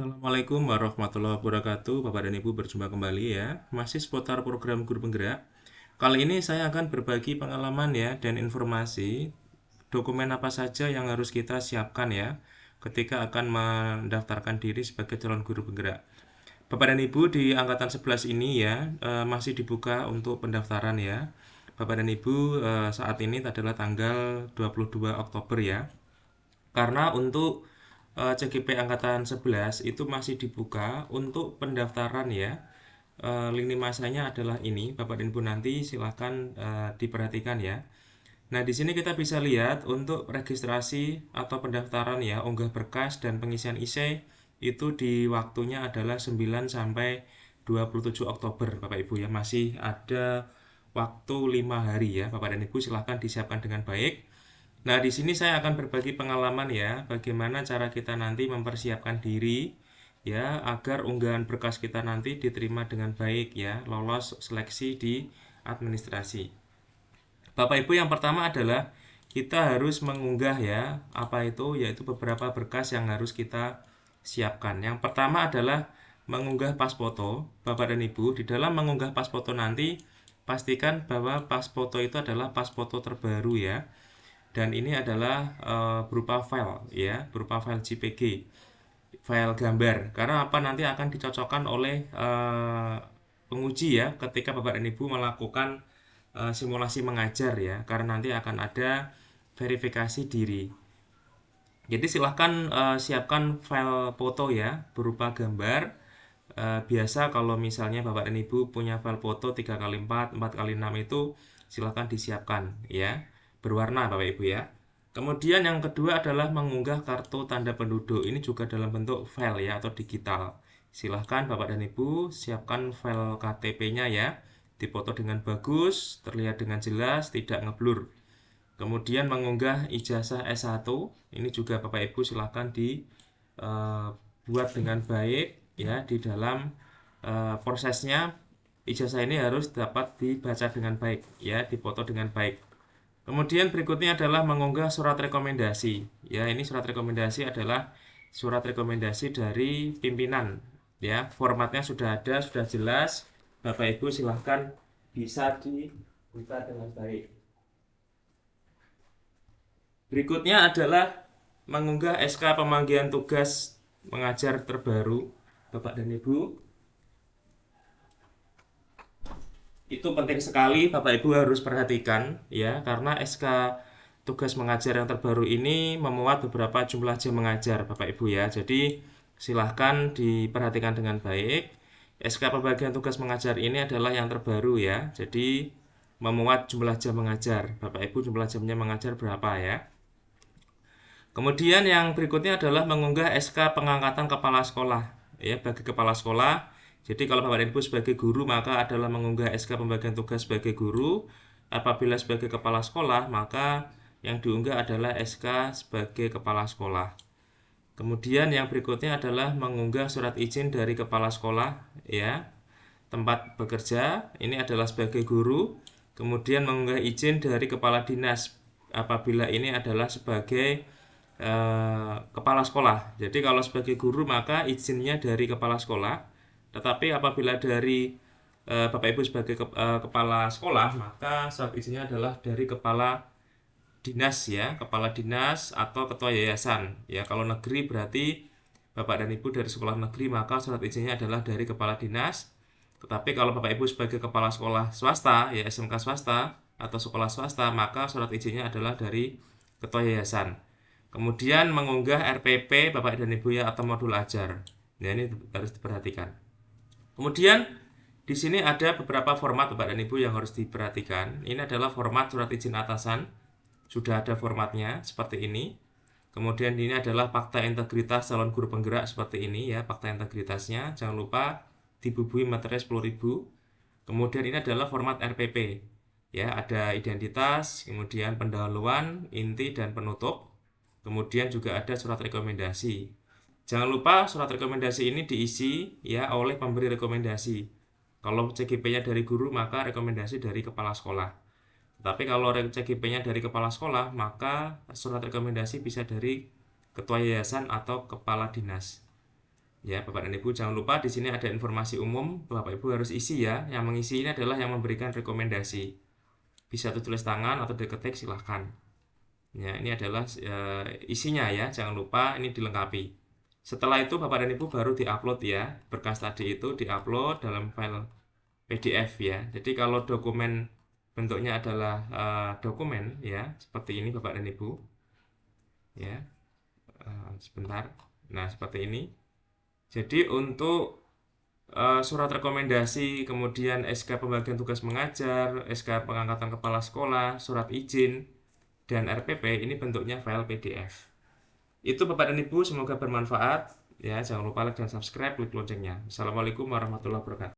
Assalamualaikum warahmatullahi wabarakatuh. Bapak dan Ibu berjumpa kembali ya. Masih seputar program Guru Penggerak. Kali ini saya akan berbagi pengalaman ya dan informasi dokumen apa saja yang harus kita siapkan ya ketika akan mendaftarkan diri sebagai calon guru penggerak. Bapak dan Ibu di angkatan 11 ini ya masih dibuka untuk pendaftaran ya. Bapak dan Ibu saat ini adalah tanggal 22 Oktober ya. Karena untuk CGP angkatan 11 itu masih dibuka untuk pendaftaran ya. Lini masanya adalah ini, Bapak dan Ibu nanti silahkan diperhatikan ya. Nah, di sini kita bisa lihat untuk registrasi atau pendaftaran ya, unggah berkas dan pengisian IC itu di waktunya adalah 9 sampai 27 Oktober, Bapak Ibu ya. Masih ada waktu 5 hari ya, Bapak dan Ibu silahkan disiapkan dengan baik. Nah, di sini saya akan berbagi pengalaman ya, bagaimana cara kita nanti mempersiapkan diri ya agar unggahan berkas kita nanti diterima dengan baik ya, lolos seleksi di administrasi. Bapak Ibu, yang pertama adalah kita harus mengunggah ya, apa itu? Yaitu beberapa berkas yang harus kita siapkan. Yang pertama adalah mengunggah pas foto. Bapak dan Ibu, di dalam mengunggah pas foto nanti pastikan bahwa pas foto itu adalah pas foto terbaru ya. Dan ini adalah berupa file ya, berupa file JPG, file gambar. Karena apa, nanti akan dicocokkan oleh penguji ya ketika Bapak dan Ibu melakukan simulasi mengajar ya, karena nanti akan ada verifikasi diri. Jadi silahkan siapkan file foto ya berupa gambar. Biasa kalau misalnya Bapak dan Ibu punya file foto 3x4, 4x6 itu silahkan disiapkan ya, berwarna Bapak Ibu ya. Kemudian yang kedua adalah mengunggah kartu tanda penduduk. Ini juga dalam bentuk file ya atau digital. Silahkan Bapak dan Ibu siapkan file KTP-nya ya, dipoto dengan bagus, terlihat dengan jelas, tidak ngeblur. Kemudian mengunggah ijazah S1, ini juga Bapak Ibu silahkan dibuat dengan baik ya. Di dalam prosesnya ijazah ini harus dapat dibaca dengan baik ya, dipoto dengan baik. Kemudian berikutnya adalah mengunggah surat rekomendasi. Ya, ini surat rekomendasi adalah surat rekomendasi dari pimpinan. Ya, formatnya sudah ada, sudah jelas. Bapak Ibu silahkan bisa dibuka dengan baik. Berikutnya adalah mengunggah SK pemanggilan tugas mengajar terbaru, Bapak dan Ibu. Itu penting sekali, Bapak Ibu harus perhatikan ya, karena SK tugas mengajar yang terbaru ini memuat beberapa jumlah jam mengajar Bapak Ibu ya. Jadi silahkan diperhatikan dengan baik. SK pembagian tugas mengajar ini adalah yang terbaru ya. Jadi memuat jumlah jam mengajar. Bapak Ibu, jumlah jamnya mengajar berapa ya? Kemudian yang berikutnya adalah mengunggah SK pengangkatan kepala sekolah ya, bagi kepala sekolah. Jadi kalau Bapak dan Ibu sebagai guru maka adalah mengunggah SK pembagian tugas sebagai guru. Apabila sebagai kepala sekolah maka yang diunggah adalah SK sebagai kepala sekolah. Kemudian yang berikutnya adalah mengunggah surat izin dari kepala sekolah ya, tempat bekerja. Ini adalah sebagai guru. Kemudian mengunggah izin dari kepala dinas apabila ini adalah sebagai kepala sekolah. Jadi kalau sebagai guru maka izinnya dari kepala sekolah. Tetapi apabila dari Bapak Ibu sebagai kepala sekolah maka surat izinnya adalah dari kepala dinas ya, kepala dinas atau ketua yayasan. Ya, kalau negeri berarti Bapak dan Ibu dari sekolah negeri maka surat izinnya adalah dari kepala dinas. Tetapi kalau Bapak Ibu sebagai kepala sekolah swasta ya, SMK swasta atau sekolah swasta maka surat izinnya adalah dari ketua yayasan. Kemudian mengunggah RPP Bapak dan Ibu ya atau modul ajar. Nah, ini harus diperhatikan. Kemudian di sini ada beberapa format Bapak dan Ibu yang harus diperhatikan. Ini adalah format surat izin atasan. Sudah ada formatnya seperti ini. Kemudian ini adalah fakta integritas calon guru penggerak seperti ini ya, fakta integritasnya. Jangan lupa dibubuhi materai 10.000. Kemudian ini adalah format RPP. Ya, ada identitas, kemudian pendahuluan, inti dan penutup. Kemudian juga ada surat rekomendasi. Jangan lupa surat rekomendasi ini diisi ya oleh pemberi rekomendasi. Kalau CGP-nya dari guru maka rekomendasi dari kepala sekolah. Tapi kalau CGP-nya dari kepala sekolah maka surat rekomendasi bisa dari ketua yayasan atau kepala dinas. Ya, Bapak dan Ibu, jangan lupa di sini ada informasi umum, Bapak Ibu harus isi ya. Yang mengisi ini adalah yang memberikan rekomendasi. Bisa tulis tangan atau diketik, silahkan. Ya, ini adalah isinya ya, jangan lupa ini dilengkapi. Setelah itu Bapak dan Ibu baru diupload ya. Berkas tadi itu diupload dalam file PDF ya. Jadi kalau dokumen bentuknya adalah dokumen ya, seperti ini Bapak dan Ibu. Ya, sebentar. Nah, seperti ini. Jadi untuk surat rekomendasi, kemudian SK pembagian tugas mengajar, SK pengangkatan kepala sekolah, surat izin, dan RPP ini bentuknya file PDF. Itu Bapak dan Ibu, semoga bermanfaat. Ya, jangan lupa like dan subscribe, klik loncengnya. Assalamualaikum warahmatullahi wabarakatuh.